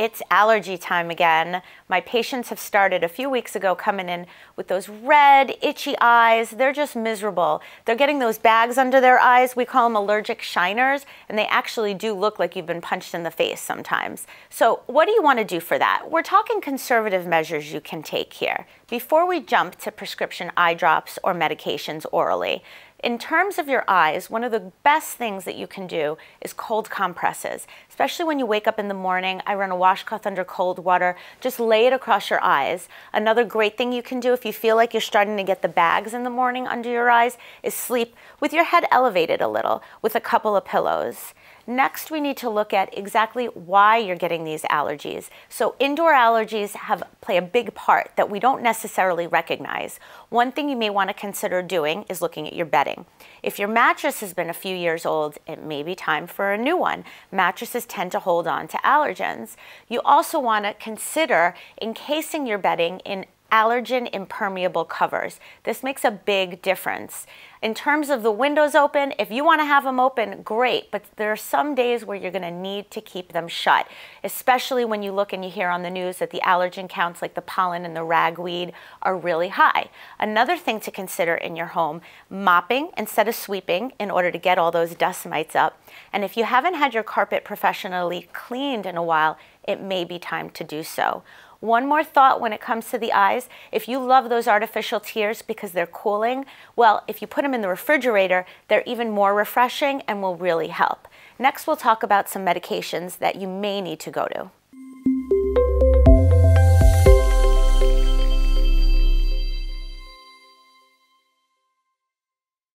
It's allergy time again. My patients have started a few weeks ago coming in with those red, itchy eyes. They're just miserable. They're getting those bags under their eyes. We call them allergic shiners, and they actually do look like you've been punched in the face sometimes. So what do you want to do for that? We're talking conservative measures you can take here before we jump to prescription eye drops or medications orally. In terms of your eyes, one of the best things that you can do is cold compresses. Especially when you wake up in the morning, I run a washcloth under cold water. Just lay it across your eyes. Another great thing you can do if you feel like you're starting to get the bags in the morning under your eyes is sleep with your head elevated a little with a couple of pillows. Next, we need to look at exactly why you're getting these allergies. So indoor allergies play a big part that we don't necessarily recognize. One thing you may want to consider doing is looking at your bedding. If your mattress has been a few years old, it may be time for a new one. Mattresses tend to hold on to allergens. You also want to consider encasing your bedding in allergen impermeable covers. This makes a big difference. In terms of the windows open, if you want to have them open, great, but there are some days where you're going to need to keep them shut, especially when you look and you hear on the news that the allergen counts like the pollen and the ragweed are really high. Another thing to consider in your home, mopping instead of sweeping in order to get all those dust mites up. And if you haven't had your carpet professionally cleaned in a while, it may be time to do so. One more thought when it comes to the eyes. If you love those artificial tears because they're cooling, well, if you put them in the refrigerator, they're even more refreshing and will really help. Next, we'll talk about some medications that you may need to go to.